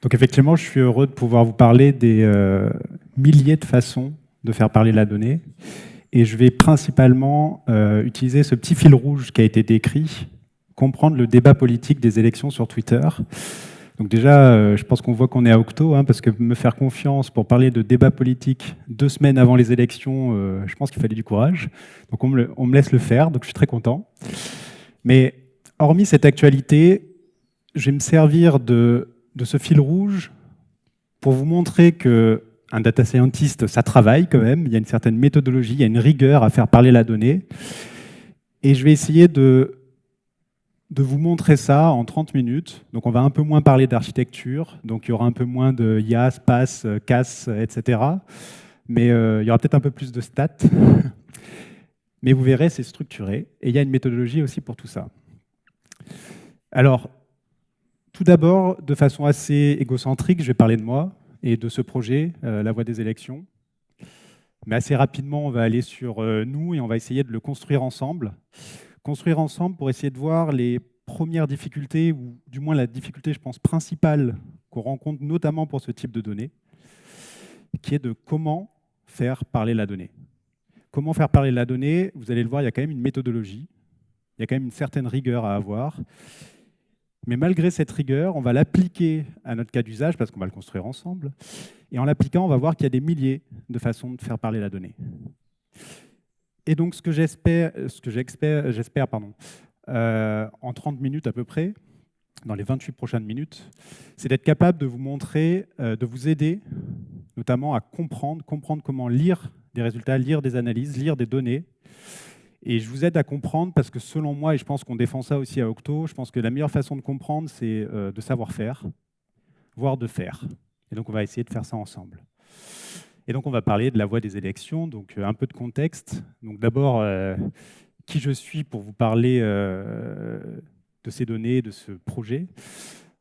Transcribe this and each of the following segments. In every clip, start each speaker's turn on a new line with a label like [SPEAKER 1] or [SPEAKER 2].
[SPEAKER 1] Donc effectivement, je suis heureux de pouvoir vous parler des milliers de façons de faire parler la donnée. Et je vais principalement utiliser ce petit fil rouge qui a été décrit, comprendre le débat politique des élections sur Twitter. Donc déjà, je pense qu'on voit qu'on est à Octo, hein, parce que me faire confiance pour parler de débat politique 2 semaines avant les élections, je pense qu'il fallait du courage. Donc on me laisse le faire, donc je suis très content. Mais hormis cette actualité, je vais me servir de ce fil rouge pour vous montrer que un data scientist, ça travaille quand même, il y a une certaine méthodologie, il y a une rigueur à faire parler la donnée. Et je vais essayer de vous montrer ça en 30 minutes. Donc on va un peu moins parler d'architecture, donc il y aura un peu moins de IaaS, PaaS, CAS, etc. Mais il y aura peut-être un peu plus de stats. Mais vous verrez, c'est structuré. Et il y a une méthodologie aussi pour tout ça. Alors, tout d'abord, de façon assez égocentrique, je vais parler de moi et de ce projet, La Voie des élections. Mais assez rapidement, on va aller sur nous et on va essayer de le construire ensemble. Construire ensemble pour essayer de voir les premières difficultés, ou du moins la difficulté, je pense, principale qu'on rencontre notamment pour ce type de données, qui est de comment faire parler la donnée. Comment faire parler la donnée? Vous allez le voir, il y a quand même une méthodologie, il y a quand même une certaine rigueur à avoir. Mais malgré cette rigueur, on va l'appliquer à notre cas d'usage, parce qu'on va le construire ensemble. Et en l'appliquant, on va voir qu'il y a des milliers de façons de faire parler la donnée. Et donc, ce que j'espère, en 30 minutes à peu près, dans les 28 prochaines minutes, c'est d'être capable de vous montrer, de vous aider, notamment à comprendre comment lire des résultats, lire des analyses, lire des données. Et je vous aide à comprendre parce que selon moi, et je pense qu'on défend ça aussi à Octo, je pense que la meilleure façon de comprendre, c'est de savoir faire, voire de faire. Et donc, on va essayer de faire ça ensemble. Et donc, on va parler de la voie des élections, donc un peu de contexte. Donc d'abord, qui je suis pour vous parler de ces données, de ce projet.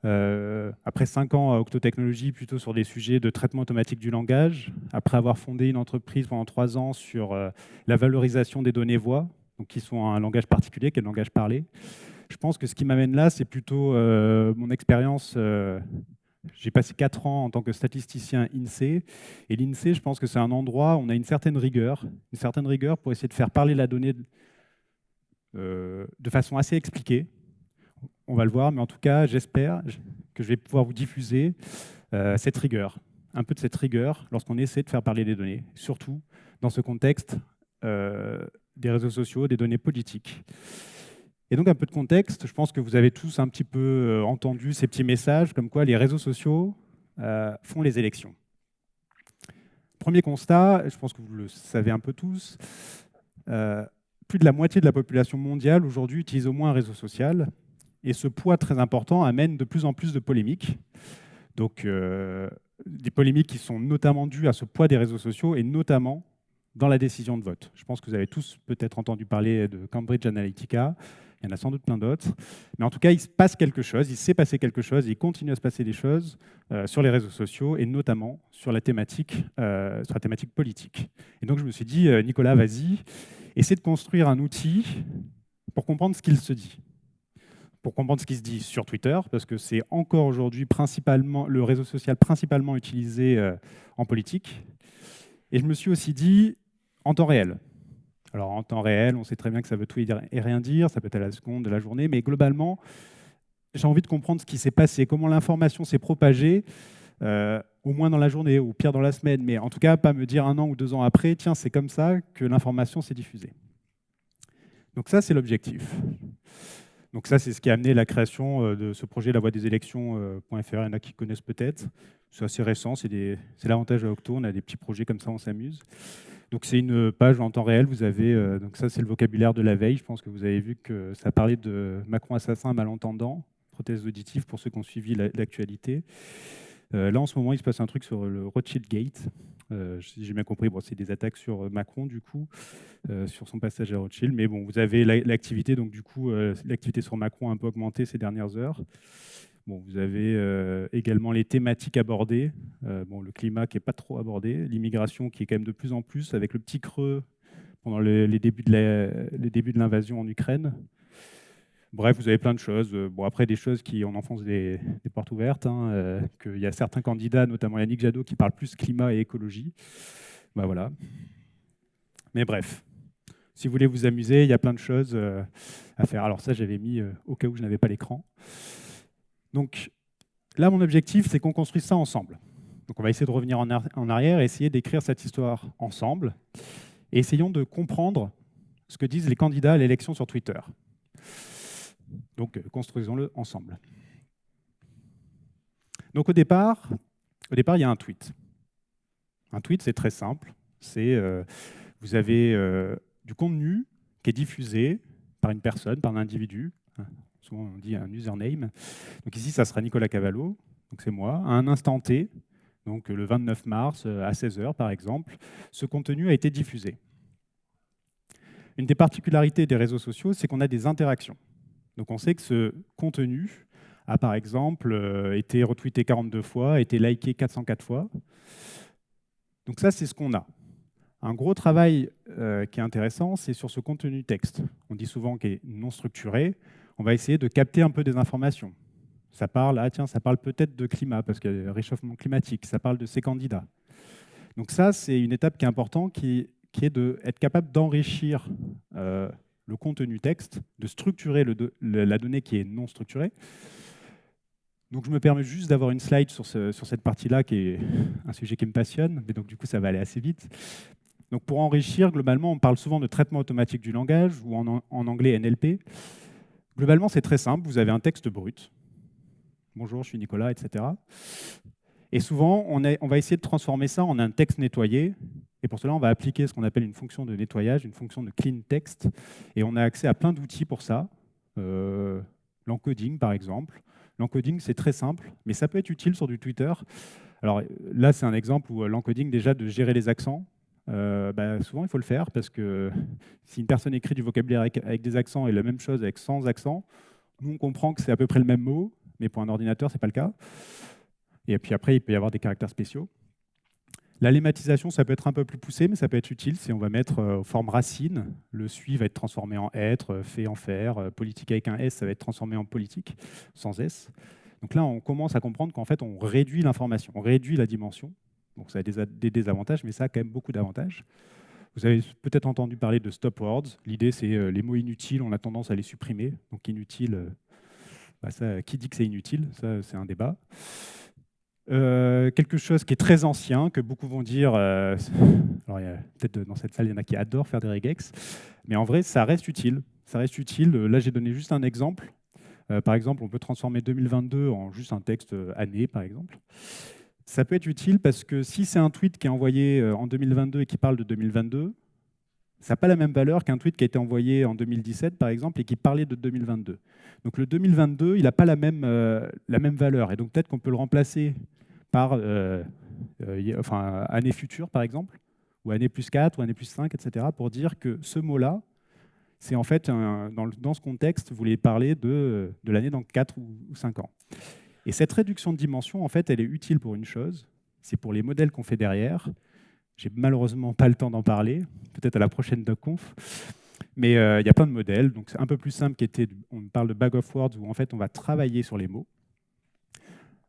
[SPEAKER 1] Après 5 ans à Octo Technologies, plutôt sur des sujets de traitement automatique du langage, après avoir fondé une entreprise pendant 3 ans sur la valorisation des données voix, donc qui sont un langage particulier, qui est le langage parlé. Je pense que ce qui m'amène là, c'est plutôt mon expérience. J'ai passé 4 ans en tant que statisticien INSEE. Et l'INSEE, je pense que c'est un endroit où on a une certaine rigueur pour essayer de faire parler la donnée de façon assez expliquée. On va le voir, mais en tout cas, j'espère que je vais pouvoir vous diffuser cette rigueur, un peu de cette rigueur lorsqu'on essaie de faire parler des données, surtout dans ce contexte des réseaux sociaux, des données politiques. Et donc un peu de contexte, je pense que vous avez tous un petit peu entendu ces petits messages comme quoi les réseaux sociaux font les élections. Premier constat, je pense que vous le savez un peu tous, plus de la moitié de la population mondiale aujourd'hui utilise au moins un réseau social. Et ce poids très important amène de plus en plus de polémiques. Donc, des polémiques qui sont notamment dues à ce poids des réseaux sociaux et notamment dans la décision de vote. Je pense que vous avez tous peut-être entendu parler de Cambridge Analytica. Il y en a sans doute plein d'autres. Mais en tout cas, il se passe quelque chose, il s'est passé quelque chose, il continue à se passer des choses sur les réseaux sociaux et notamment sur la thématique politique. Et donc, je me suis dit, Nicolas, vas-y, essaie de construire un outil pour comprendre ce qu'il se dit. Pour comprendre ce qui se dit sur Twitter, parce que c'est encore aujourd'hui principalement le réseau social principalement utilisé en politique. Et je me suis aussi dit en temps réel. Alors en temps réel, on sait très bien que ça veut tout et rien dire, ça peut être à la seconde, de la journée, mais globalement, j'ai envie de comprendre ce qui s'est passé, comment l'information s'est propagée, au moins dans la journée, ou pire dans la semaine, mais en tout cas, pas me dire 1 an ou 2 ans après, tiens, c'est comme ça que l'information s'est diffusée. Donc ça, c'est l'objectif. Donc ça, c'est ce qui a amené la création de ce projet La Voie des élections.fr. Il y en a qui connaissent peut-être. C'est assez récent, c'est l'avantage de Octo, on a des petits projets comme ça, on s'amuse. Donc c'est une page en temps réel, vous avez, donc ça c'est le vocabulaire de la veille, je pense que vous avez vu que ça parlait de Macron assassin malentendant, prothèse auditive pour ceux qui ont suivi l'actualité. Là en ce moment, il se passe un truc sur le Rothschild Gate. Si j'ai bien compris, bon, c'est des attaques sur Macron du coup, sur son passage à Rothschild. Mais bon, vous avez l'activité, donc du coup, l'activité sur Macron a un peu augmenté ces dernières heures. Bon, vous avez également les thématiques abordées. Bon, le climat qui n'est pas trop abordé, l'immigration qui est quand même de plus en plus, avec le petit creux pendant les débuts de l'invasion en Ukraine. Bref, vous avez plein de choses. Bon, après, des choses qui on enfonce des portes ouvertes, hein, qu'il y a certains candidats, notamment Yannick Jadot, qui parlent plus climat et écologie. Bah, voilà. Mais bref, si vous voulez vous amuser, il y a plein de choses à faire. Alors ça, j'avais mis au cas où je n'avais pas l'écran. Donc là, mon objectif, c'est qu'on construise ça ensemble. Donc on va essayer de revenir en arrière et essayer d'écrire cette histoire ensemble. Et essayons de comprendre ce que disent les candidats à l'élection sur Twitter. Donc construisons-le ensemble. Donc au départ, il y a un tweet. Un tweet, c'est très simple. Vous avez du contenu qui est diffusé par une personne, par un individu. Souvent, on dit un username. Donc ici, ça sera Nicolas Cavallo, donc c'est moi, à un instant T, donc le 29 mars à 16 h par exemple. Ce contenu a été diffusé. Une des particularités des réseaux sociaux, c'est qu'on a des interactions. Donc on sait que ce contenu a par exemple été retweeté 42 fois, a été liké 404 fois. Donc ça, c'est ce qu'on a. Un gros travail qui est intéressant, c'est sur ce contenu texte. On dit souvent qu'il est non structuré. On va essayer de capter un peu des informations. Ça parle, ça parle peut-être de climat, parce qu'il y a le réchauffement climatique. Ça parle de ces candidats. Donc ça, c'est une étape qui est importante, qui est d'être capable d'enrichir le contenu texte, de structurer la donnée qui est non structurée. Donc je me permets juste d'avoir une slide sur cette partie-là, qui est un sujet qui me passionne, mais donc du coup ça va aller assez vite. Donc pour enrichir, globalement, on parle souvent de traitement automatique du langage, ou en anglais NLP. Globalement, c'est très simple, vous avez un texte brut. Bonjour, je suis Nicolas, etc. Et souvent, on va essayer de transformer ça en un texte nettoyé. Et pour cela, on va appliquer ce qu'on appelle une fonction de nettoyage, une fonction de clean text. Et on a accès à plein d'outils pour ça. L'encoding, par exemple. L'encoding, c'est très simple, mais ça peut être utile sur du Twitter. Alors là, c'est un exemple où l'encoding, déjà, de gérer les accents. Souvent, il faut le faire, parce que si une personne écrit du vocabulaire avec des accents et la même chose avec sans accent, nous, on comprend que c'est à peu près le même mot, mais pour un ordinateur, ce n'est pas le cas. Et puis après, il peut y avoir des caractères spéciaux. La lématisation, ça peut être un peu plus poussé, mais ça peut être utile si on va mettre forme racine. Le suis va être transformé en être, fait en faire. Politique avec un S, ça va être transformé en politique, sans S. Donc là, on commence à comprendre qu'en fait, on réduit l'information, on réduit la dimension. Donc ça a des désavantages, mais ça a quand même beaucoup d'avantages. Vous avez peut-être entendu parler de stop words. L'idée, c'est les mots inutiles, on a tendance à les supprimer. Donc inutile, qui dit que c'est inutile? Ça, c'est un débat. Quelque chose qui est très ancien, que beaucoup vont dire, alors peut-être dans cette salle, il y en a qui adorent faire des regex, mais en vrai, ça reste utile. Ça reste utile. Là, j'ai donné juste un exemple. Par exemple, on peut transformer 2022 en juste un texte année, par exemple. Ça peut être utile parce que si c'est un tweet qui est envoyé en 2022 et qui parle de 2022, ça n'a pas la même valeur qu'un tweet qui a été envoyé en 2017, par exemple, et qui parlait de 2022. Donc le 2022, il n'a pas la même valeur. Et donc peut-être qu'on peut le remplacer par année future, par exemple, ou année plus 4, ou année plus 5, etc., pour dire que ce mot-là, c'est en fait, dans ce contexte, vous voulez parler de l'année dans 4 ou 5 ans. Et cette réduction de dimension, en fait, elle est utile pour une chose, c'est pour les modèles qu'on fait derrière. J'ai malheureusement pas le temps d'en parler, peut-être à la prochaine DocConf. Mais il y a plein de modèles, donc c'est un peu plus simple, on parle de bag of words, où en fait on va travailler sur les mots.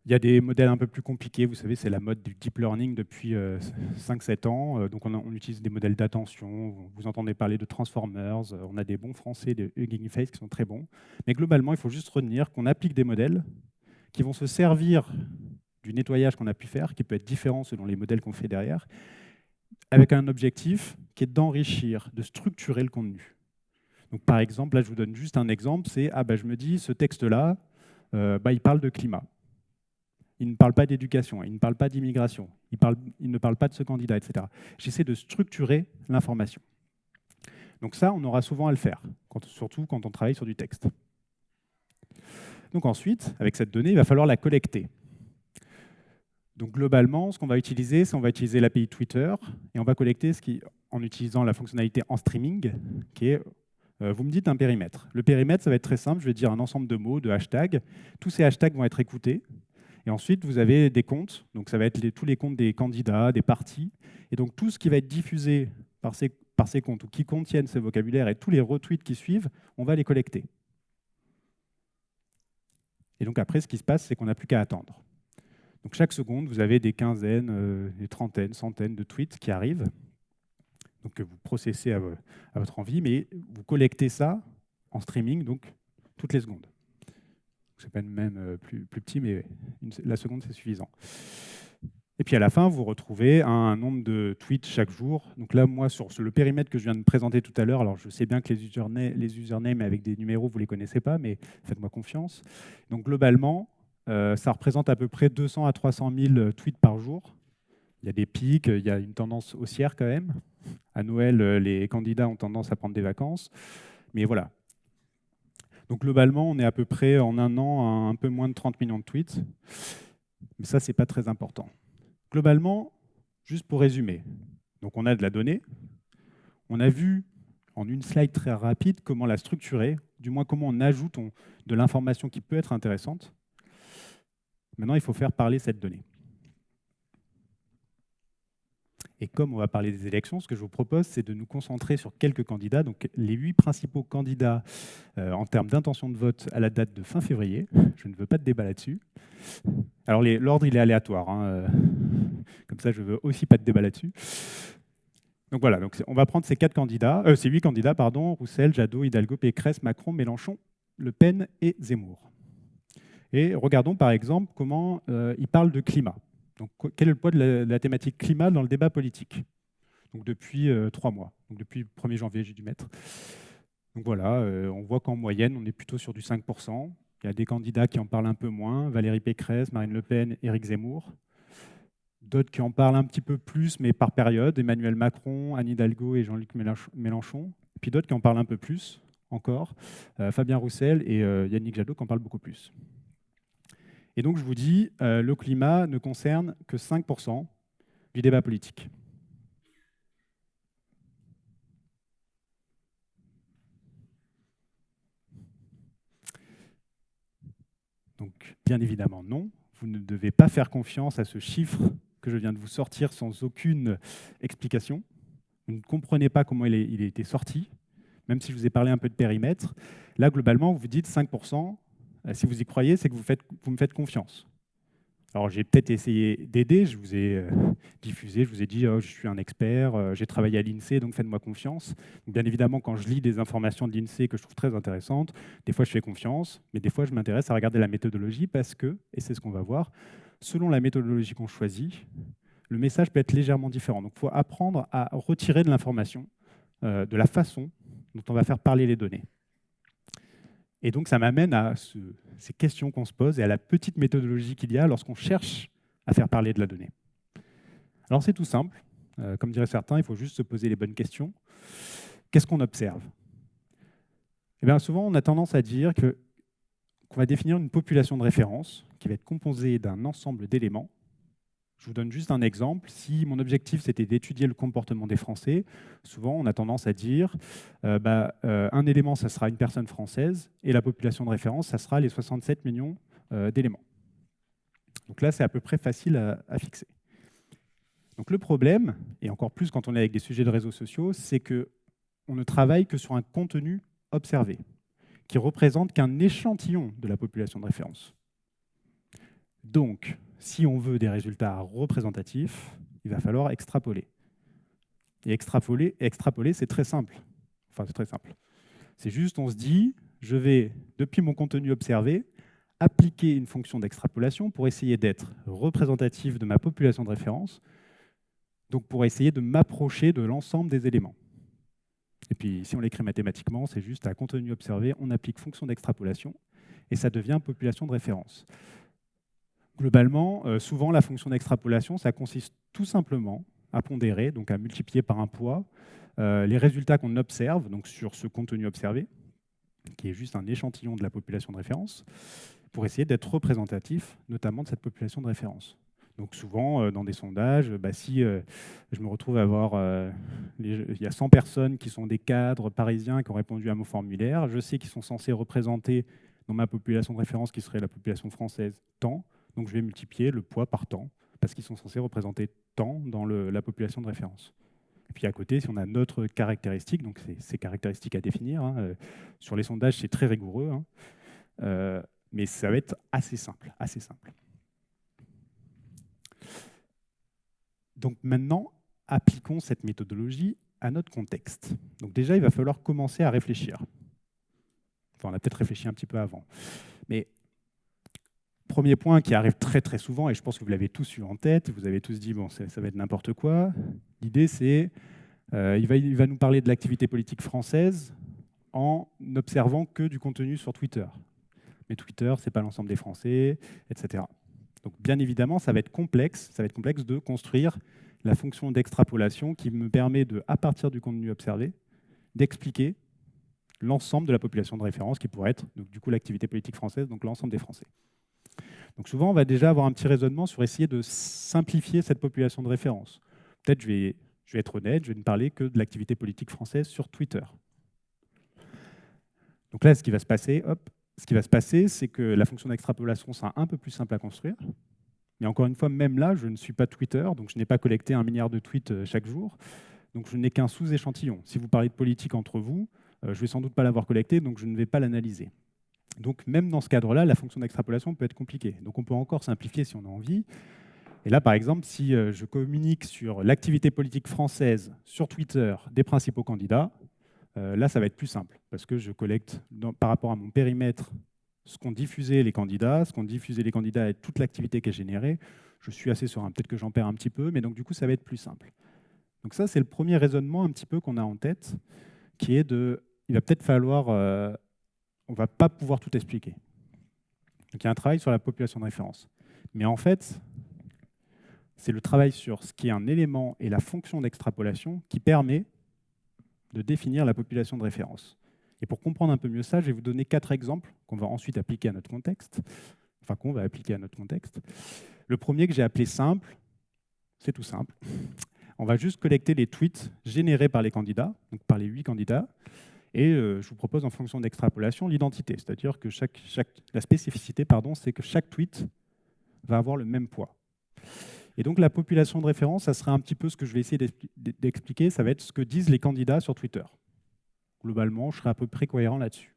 [SPEAKER 1] Il y a des modèles un peu plus compliqués, vous savez, c'est la mode du deep learning depuis 5-7 ans. Donc on utilise des modèles d'attention, vous entendez parler de transformers, on a des bons français, des Hugging Face qui sont très bons. Mais globalement, il faut juste retenir qu'on applique des modèles qui vont se servir du nettoyage qu'on a pu faire, qui peut être différent selon les modèles qu'on fait derrière, avec un objectif qui est d'enrichir, de structurer le contenu. Donc, par exemple, là, je vous donne juste un exemple, c'est je me dis, ce texte-là, il parle de climat. Il ne parle pas d'éducation, il ne parle pas d'immigration, il ne parle pas de ce candidat, etc. J'essaie de structurer l'information. Donc ça, on aura souvent à le faire, surtout quand on travaille sur du texte. Donc ensuite, avec cette donnée, il va falloir la collecter. Donc globalement, ce qu'on va utiliser, c'est on va utiliser l'API Twitter et on va collecter en utilisant la fonctionnalité en streaming, qui est, vous me dites un périmètre. Le périmètre, ça va être très simple, je vais dire un ensemble de mots, de hashtags. Tous ces hashtags vont être écoutés. Et ensuite, vous avez des comptes, donc ça va être tous les comptes des candidats, des partis. Et donc tout ce qui va être diffusé par ces comptes ou qui contiennent ce vocabulaire et tous les retweets qui suivent, on va les collecter. Et donc après, ce qui se passe, c'est qu'on n'a plus qu'à attendre. Donc chaque seconde, vous avez des quinzaines, des trentaines, centaines de tweets qui arrivent, donc que vous processez à votre envie, mais vous collectez ça en streaming, donc toutes les secondes. C'est pas même plus petit, mais la seconde, c'est suffisant. Et puis à la fin, vous retrouvez un nombre de tweets chaque jour. Donc là, moi, sur le périmètre que je viens de présenter tout à l'heure, alors je sais bien que les usernames avec des numéros, vous ne les connaissez pas, mais faites-moi confiance. Donc globalement, ça représente à peu près 200 à 300 000 tweets par jour. Il y a des pics, il y a une tendance haussière quand même. À Noël, les candidats ont tendance à prendre des vacances. Mais voilà. Donc globalement, on est à peu près en un an à un peu moins de 30 millions de tweets. Mais ça, ce n'est pas très important. Globalement, juste pour résumer, donc on a de la donnée, on a vu en une slide très rapide comment la structurer, du moins comment on ajoute de l'information qui peut être intéressante. Maintenant, il faut faire parler cette donnée. Et comme on va parler des élections, ce que je vous propose, c'est de nous concentrer sur quelques candidats, donc les 8 principaux candidats en termes d'intention de vote à la date de fin février. Je ne veux pas de débat là-dessus. Alors l'ordre, il est aléatoire. Hein. Comme ça, je ne veux aussi pas de débat là-dessus. Donc voilà, donc on va prendre ces 8 candidats, Roussel, Jadot, Hidalgo, Pécresse, Macron, Mélenchon, Le Pen et Zemmour. Et regardons par exemple comment ils parlent de climat. Donc, quel est le poids de la thématique climat dans le débat politique? Donc, depuis 3 mois, donc depuis le 1er janvier, j'ai dû mettre. Donc voilà, on voit qu'en moyenne, on est plutôt sur du 5%. Il y a des candidats qui en parlent un peu moins, Valérie Pécresse, Marine Le Pen, Éric Zemmour. D'autres qui en parlent un petit peu plus, mais par période, Emmanuel Macron, Anne Hidalgo et Jean-Luc Mélenchon. Et puis d'autres qui en parlent un peu plus encore, Fabien Roussel et Yannick Jadot qui en parlent beaucoup plus. Et donc je vous dis, le climat ne concerne que 5% du débat politique. Donc bien évidemment non, vous ne devez pas faire confiance à ce chiffre que je viens de vous sortir sans aucune explication. Vous ne comprenez pas comment il a été sorti, même si je vous ai parlé un peu de périmètre. Là, globalement, vous vous dites 5%. Si vous y croyez, c'est que vous me faites confiance. Alors, j'ai peut-être essayé d'aider. Je vous ai diffusé, je vous ai dit oh, je suis un expert, j'ai travaillé à l'INSEE, donc faites-moi confiance. Donc, bien évidemment, quand je lis des informations de l'INSEE que je trouve très intéressantes, des fois je fais confiance, mais des fois je m'intéresse à regarder la méthodologie parce que, et c'est ce qu'on va voir, selon la méthodologie qu'on choisit, le message peut être légèrement différent. Donc, il faut apprendre à retirer de l'information de la façon dont on va faire parler les données. Et donc, ça m'amène à ces questions qu'on se pose et à la petite méthodologie qu'il y a lorsqu'on cherche à faire parler de la donnée. Alors, c'est tout simple. Comme diraient certains, il faut juste se poser les bonnes questions. Qu'est-ce qu'on observe? Eh bien, souvent, on a tendance à dire qu'on va définir une population de référence qui va être composée d'un ensemble d'éléments. Je vous donne juste un exemple. Si mon objectif, c'était d'étudier le comportement des Français, souvent, on a tendance à dire un élément, ça sera une personne française, et la population de référence, ça sera les 67 millions d'éléments. Donc là, c'est à peu près facile à fixer. Donc le problème, et encore plus quand on est avec des sujets de réseaux sociaux, c'est qu'on ne travaille que sur un contenu observé, qui représente qu'un échantillon de la population de référence. Donc, si on veut des résultats représentatifs, il va falloir extrapoler. Et extrapoler, c'est très simple. Enfin, c'est très simple. C'est juste, on se dit, je vais, depuis mon contenu observé, appliquer une fonction d'extrapolation pour essayer d'être représentatif de ma population de référence, donc pour essayer de m'approcher de l'ensemble des éléments. Et puis, si on l'écrit mathématiquement, c'est juste à contenu observé, on applique fonction d'extrapolation, et ça devient population de référence. Globalement, souvent, la fonction d'extrapolation, ça consiste tout simplement à pondérer, donc à multiplier par un poids, les résultats qu'on observe donc sur ce contenu observé, qui est juste un échantillon de la population de référence, pour essayer d'être représentatif, notamment de cette population de référence. Donc souvent, dans des sondages, si je me retrouve à avoir... il y a 100 personnes qui sont des cadres parisiens qui ont répondu à mon formulaire, je sais qu'ils sont censés représenter dans ma population de référence, qui serait la population française, tant. Donc je vais multiplier le poids par temps, parce qu'ils sont censés représenter tant dans la population de référence. Et puis à côté, si on a notre caractéristique, donc c'est caractéristiques à définir, sur les sondages, c'est très rigoureux, mais ça va être assez simple, assez simple. Donc maintenant, appliquons cette méthodologie à notre contexte. Donc déjà, il va falloir commencer à réfléchir. Enfin, on a peut-être réfléchi un petit peu avant. Mais premier point qui arrive très très souvent, et je pense que vous l'avez tous eu en tête, vous avez tous dit, bon, ça va être n'importe quoi. L'idée, c'est, il va nous parler de l'activité politique française en n'observant que du contenu sur Twitter. Mais Twitter, ce n'est pas l'ensemble des Français, etc. Donc bien évidemment, ça va être complexe de construire la fonction d'extrapolation qui me permet de, à partir du contenu observé, d'expliquer l'ensemble de la population de référence qui pourrait être, donc, du coup, l'activité politique française, donc l'ensemble des Français. Donc souvent, on va déjà avoir un petit raisonnement sur essayer de simplifier cette population de référence. Peut-être je vais être honnête, je vais ne parler que de l'activité politique française sur Twitter. Donc là, ce qui va se passer, c'est que la fonction d'extrapolation sera un peu plus simple à construire. Mais encore une fois, même là, je ne suis pas Twitter, donc je n'ai pas collecté 1 milliard de tweets chaque jour. Donc je n'ai qu'un sous-échantillon. Si vous parlez de politique entre vous, je ne vais sans doute pas l'avoir collecté, donc je ne vais pas l'analyser. Donc même dans ce cadre-là, la fonction d'extrapolation peut être compliquée. Donc on peut encore simplifier si on a envie. Et là, par exemple, si je communique sur l'activité politique française sur Twitter des principaux candidats, là, ça va être plus simple, parce que je collecte, par rapport à mon périmètre, ce qu'ont diffusé les candidats, et toute l'activité qui est générée. Je suis assez serein. Peut-être que j'en perds un petit peu, mais donc du coup, ça va être plus simple. Donc ça, c'est le premier raisonnement un petit peu qu'on a en tête, qui est de, il va peut-être falloir, on ne va pas pouvoir tout expliquer. Donc il y a un travail sur la population de référence. Mais en fait, c'est le travail sur ce qui est un élément et la fonction d'extrapolation qui permet de définir la population de référence. Et pour comprendre un peu mieux ça, je vais vous donner 4 exemples qu'on va ensuite appliquer à notre contexte. Enfin, qu'on va appliquer à notre contexte. Le premier que j'ai appelé simple, c'est tout simple. On va juste collecter les tweets générés par les candidats, donc par les 8 candidats, et je vous propose en fonction d'extrapolation l'identité, c'est-à-dire que la spécificité, c'est que chaque tweet va avoir le même poids. Et donc la population de référence, ça serait un petit peu ce que je vais essayer d'expliquer, ça va être ce que disent les candidats sur Twitter. Globalement, je serai à peu près cohérent là-dessus.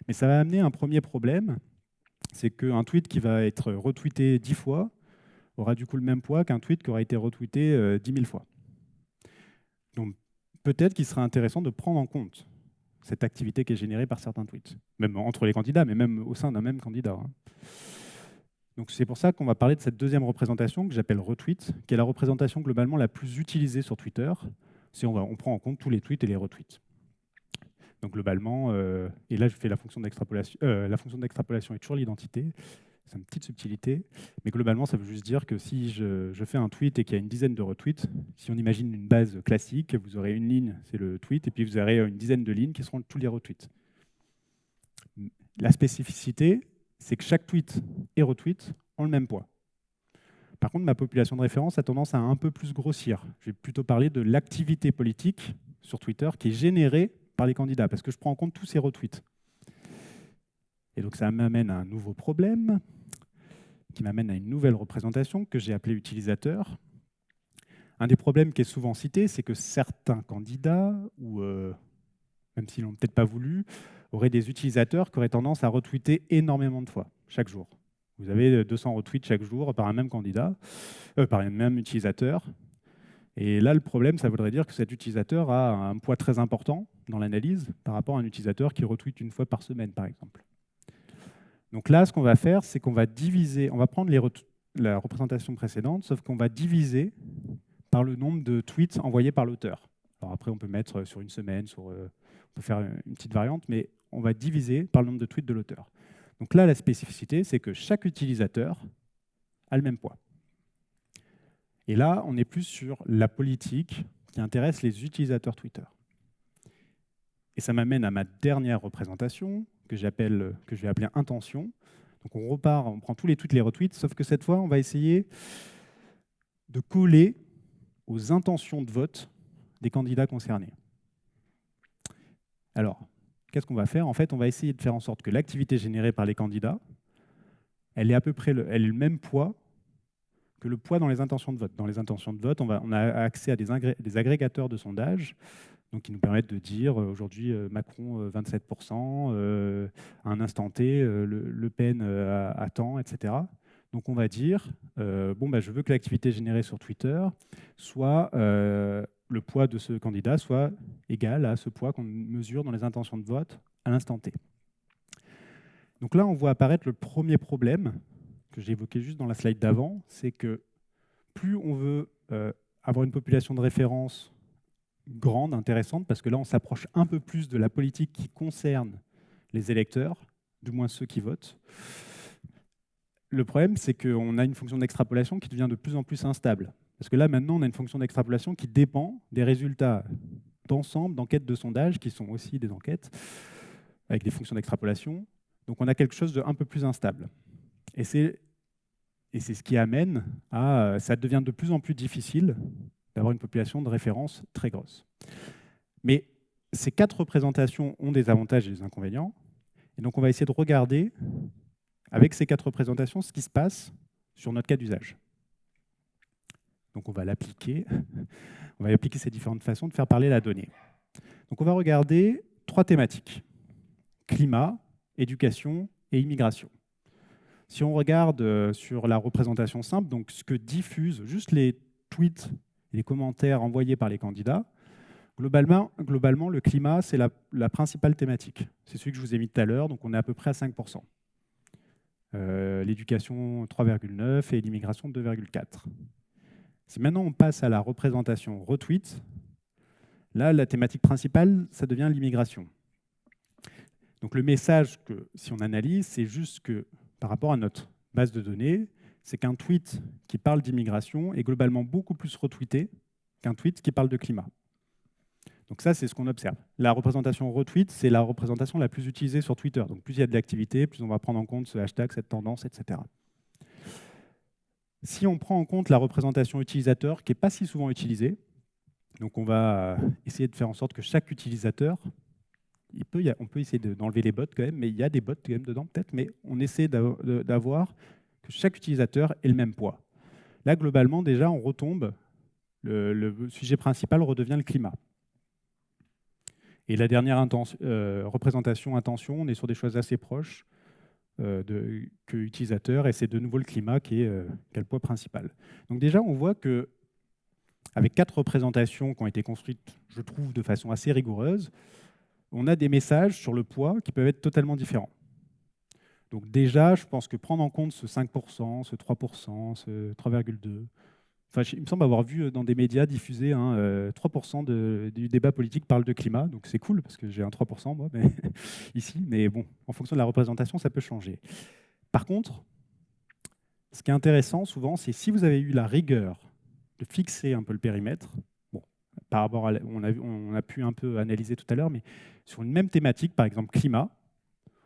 [SPEAKER 1] Mais ça va amener un premier problème, c'est qu'un tweet qui va être retweeté 10 fois aura du coup le même poids qu'un tweet qui aura été retweeté 10 000 fois. Donc peut-être qu'il serait intéressant de prendre en compte cette activité qui est générée par certains tweets, même entre les candidats, mais même au sein d'un même candidat. Donc c'est pour ça qu'on va parler de cette deuxième représentation que j'appelle retweet, qui est la représentation globalement la plus utilisée sur Twitter, si on prend en compte tous les tweets et les retweets. Donc globalement, et là je fais la fonction d'extrapolation est toujours l'identité, c'est une petite subtilité, mais globalement ça veut juste dire que si je fais un tweet et qu'il y a une dizaine de retweets, si on imagine une base classique, vous aurez une ligne, c'est le tweet, et puis vous aurez une dizaine de lignes qui seront tous les retweets. La spécificité, c'est que chaque tweet et retweet ont le même poids. Par contre, ma population de référence a tendance à un peu plus grossir. Je vais plutôt parler de l'activité politique sur Twitter qui est générée par les candidats, parce que je prends en compte tous ces retweets. Et donc ça m'amène à un nouveau problème, qui m'amène à une nouvelle représentation que j'ai appelée utilisateur. Un des problèmes qui est souvent cité, c'est que certains candidats, ou même s'ils l'ont peut-être pas voulu, auraient des utilisateurs qui auraient tendance à retweeter énormément de fois, chaque jour. Vous avez 200 retweets chaque jour par un même candidat, par un même utilisateur. Et là, le problème, ça voudrait dire que cet utilisateur a un poids très important dans l'analyse par rapport à un utilisateur qui retweet une fois par semaine, par exemple. Donc là, ce qu'on va faire, c'est qu'on va diviser, on va prendre la représentation précédente, sauf qu'on va diviser par le nombre de tweets envoyés par l'auteur. Alors après, on peut mettre sur une semaine, on peut faire une petite variante, mais on va diviser par le nombre de tweets de l'auteur. Donc là, la spécificité, c'est que chaque utilisateur a le même poids. Et là, on est plus sur la politique qui intéresse les utilisateurs Twitter. Et ça m'amène à ma dernière représentation, que je vais appeler intention. Donc on repart, on prend tous les tweets, les retweets, sauf que cette fois, on va essayer de coller aux intentions de vote des candidats concernés. Alors, qu'est-ce qu'on va faire? En fait, on va essayer de faire en sorte que l'activité générée par les candidats, elle est à peu près elle est le même poids que le poids dans les intentions de vote. Dans les intentions de vote, on a accès à des agrégateurs de sondage. Donc, qui nous permettent de dire aujourd'hui Macron 27%, à un instant T, Le Pen à temps, etc. Donc, on va dire, bon, bah, je veux que l'activité générée sur Twitter soit le poids de ce candidat soit égal à ce poids qu'on mesure dans les intentions de vote à l'instant T. Donc là, on voit apparaître le premier problème que j'ai évoqué juste dans la slide d'avant, c'est que plus on veut avoir une population de référence grande, intéressante, parce que là, on s'approche un peu plus de la politique qui concerne les électeurs, du moins ceux qui votent. Le problème, c'est qu'on a une fonction d'extrapolation qui devient de plus en plus instable. Parce que là, maintenant, on a une fonction d'extrapolation qui dépend des résultats d'ensemble d'enquêtes de sondage, qui sont aussi des enquêtes, avec des fonctions d'extrapolation. Donc on a quelque chose d'un peu plus instable. Et c'est ce qui amène à... Ça devient de plus en plus difficile d'avoir une population de référence très grosse. Mais ces 4 représentations ont des avantages et des inconvénients. Et donc on va essayer de regarder, avec ces 4 représentations, ce qui se passe sur notre cas d'usage. Donc on va l'appliquer. On va appliquer ces différentes façons de faire parler la donnée. Donc on va regarder 3 thématiques. Climat, éducation et immigration. Si on regarde sur la représentation simple, donc ce que diffusent juste les tweets et les commentaires envoyés par les candidats, globalement le climat, c'est la principale thématique. C'est celui que je vous ai mis tout à l'heure, donc on est à peu près à 5%. L'éducation, 3,9% et l'immigration, 2,4%. Si maintenant on passe à la représentation retweet, là, la thématique principale, ça devient l'immigration. Donc le message que, si on analyse, c'est juste que par rapport à notre base de données, c'est qu'un tweet qui parle d'immigration est globalement beaucoup plus retweeté qu'un tweet qui parle de climat. Donc ça, c'est ce qu'on observe. La représentation retweet, c'est la représentation la plus utilisée sur Twitter. Donc plus il y a de l'activité, plus on va prendre en compte ce hashtag, cette tendance, etc. Si on prend en compte la représentation utilisateur, qui n'est pas si souvent utilisée, donc on va essayer de faire en sorte que chaque utilisateur... on peut essayer d'enlever les bots quand même, mais il y a des bots quand même dedans peut-être, mais on essaie d'avoir que chaque utilisateur ait le même poids. Là, globalement, déjà, on retombe, le sujet principal redevient le climat. Et la dernière représentation intention, on est sur des choses assez proches que utilisateur, et c'est de nouveau le climat qui a le poids principal. Donc déjà, on voit que avec 4 représentations qui ont été construites, je trouve, de façon assez rigoureuse, on a des messages sur le poids qui peuvent être totalement différents. Donc déjà, je pense que prendre en compte ce 5%, ce 3%, ce 3,2%, enfin, il me semble avoir vu dans des médias diffuser 3% du débat politique parle de climat, donc c'est cool, parce que j'ai un 3% moi, mais ici, mais bon, en fonction de la représentation, ça peut changer. Par contre, ce qui est intéressant souvent, c'est si vous avez eu la rigueur de fixer un peu le périmètre, par rapport à, on a pu un peu analyser tout à l'heure, mais sur une même thématique, par exemple climat,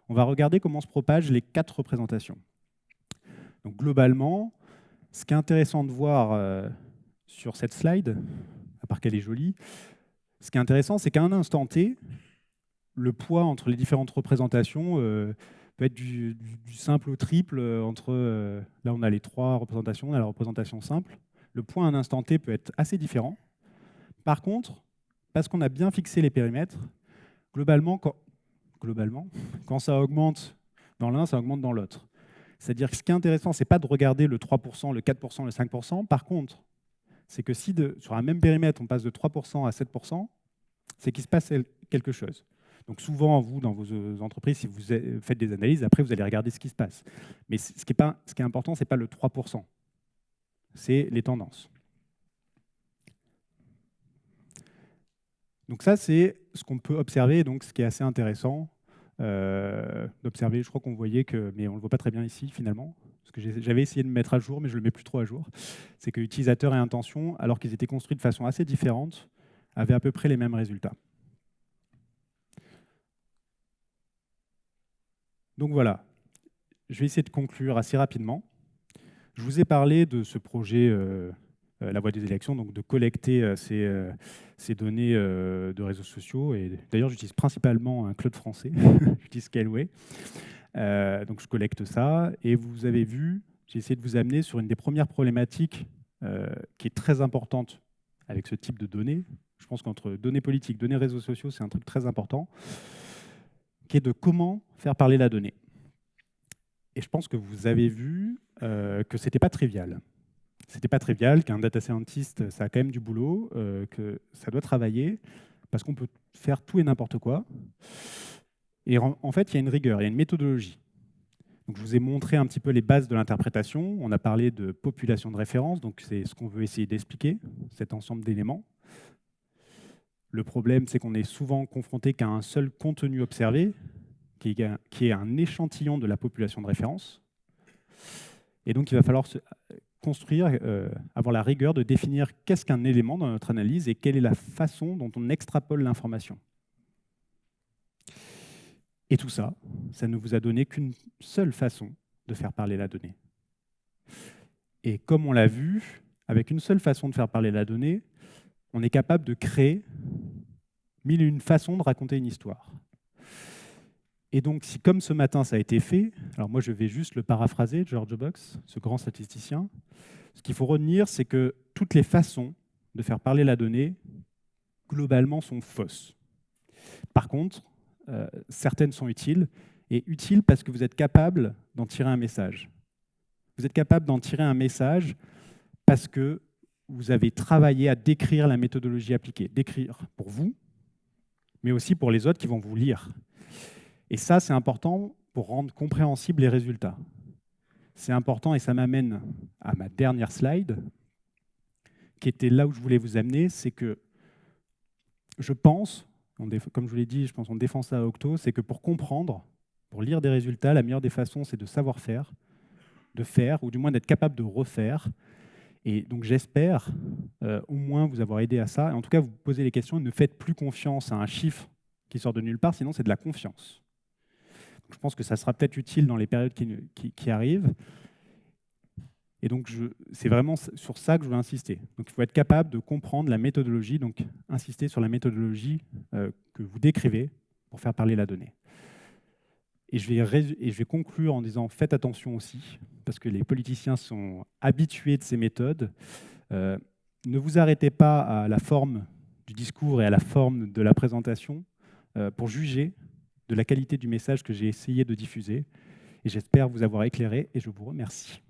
[SPEAKER 1] on va regarder comment se propagent les 4 représentations. Donc globalement, ce qui est intéressant de voir sur cette slide, à part qu'elle est jolie, ce qui est intéressant, c'est qu'à un instant T, le poids entre les différentes représentations peut être du simple au triple. Là, on a les 3 représentations, on a la représentation simple. Le poids à un instant T peut être assez différent. Par contre, parce qu'on a bien fixé les périmètres, globalement, quand ça augmente dans l'un, ça augmente dans l'autre. C'est-à-dire que ce qui est intéressant, ce n'est pas de regarder le 3%, le 4%, le 5%. Par contre, c'est que si sur un même périmètre, on passe de 3% à 7%, c'est qu'il se passe quelque chose. Donc souvent, vous, dans vos entreprises, si vous faites des analyses, après, vous allez regarder ce qui se passe. Mais ce qui est important, ce n'est pas le 3%, c'est les tendances. Donc ça, c'est ce qu'on peut observer, donc ce qui est assez intéressant d'observer. Je crois qu'on voyait mais on ne le voit pas très bien ici finalement, parce que j'avais essayé de me mettre à jour, mais je ne le mets plus trop à jour. C'est que utilisateur et intention, alors qu'ils étaient construits de façon assez différente, avaient à peu près les mêmes résultats. Donc voilà, je vais essayer de conclure assez rapidement. Je vous ai parlé de ce projet La Voix des élections, donc de collecter ces données de réseaux sociaux. Et d'ailleurs, j'utilise principalement un cloud français, j'utilise Scaleway. Donc je collecte ça. Et vous avez vu, j'ai essayé de vous amener sur une des premières problématiques qui est très importante avec ce type de données. je pense qu'entre données politiques, données réseaux sociaux, c'est un truc très important, qui est de comment faire parler la donnée. Et je pense que vous avez vu que ce n'était pas trivial. C'était pas trivial, qu'un data scientist, ça a quand même du boulot, que ça doit travailler, parce qu'on peut faire tout et n'importe quoi. Et en fait, il y a une rigueur, il y a une méthodologie. Donc, je vous ai montré un petit peu les bases de l'interprétation. On a parlé de population de référence, donc c'est ce qu'on veut essayer d'expliquer, cet ensemble d'éléments. Le problème, c'est qu'on est souvent confronté qu'à un seul contenu observé, qui est un échantillon de la population de référence. Et donc, il va falloir construire, avoir la rigueur de définir qu'est-ce qu'un élément dans notre analyse et quelle est la façon dont on extrapole l'information. Et tout ça, ça ne vous a donné qu'une seule façon de faire parler la donnée. Et comme on l'a vu, avec une seule façon de faire parler la donnée, on est capable de créer 1001 façons de raconter une histoire. Et donc, si comme ce matin ça a été fait, alors moi je vais juste le paraphraser, George Box, ce grand statisticien, ce qu'il faut retenir, c'est que toutes les façons de faire parler la donnée, globalement, sont fausses. Par contre, certaines sont utiles, et utiles parce que vous êtes capable d'en tirer un message. Vous êtes capable d'en tirer un message parce que vous avez travaillé à décrire la méthodologie appliquée. Décrire pour vous, mais aussi pour les autres qui vont vous lire. Et ça, c'est important pour rendre compréhensibles les résultats. C'est important et ça m'amène à ma dernière slide, qui était là où je voulais vous amener, c'est que je pense, comme je vous l'ai dit, je pense qu'on défend ça à Octo, c'est que pour comprendre, pour lire des résultats, la meilleure des façons, c'est de savoir faire, de faire, ou du moins d'être capable de refaire. Et donc j'espère au moins vous avoir aidé à ça. Et en tout cas, vous posez les questions et ne faites plus confiance à un chiffre qui sort de nulle part, sinon c'est de la confiance. Donc, je pense que ça sera peut-être utile dans les périodes qui arrivent. Et donc, c'est vraiment sur ça que je veux insister. Donc, il faut être capable de comprendre la méthodologie, donc insister sur la méthodologie que vous décrivez pour faire parler la donnée. Et je vais conclure en disant, faites attention aussi, parce que les politiciens sont habitués de ces méthodes. Ne vous arrêtez pas à la forme du discours et à la forme de la présentation pour juger de la qualité du message que j'ai essayé de diffuser. Et j'espère vous avoir éclairé et je vous remercie.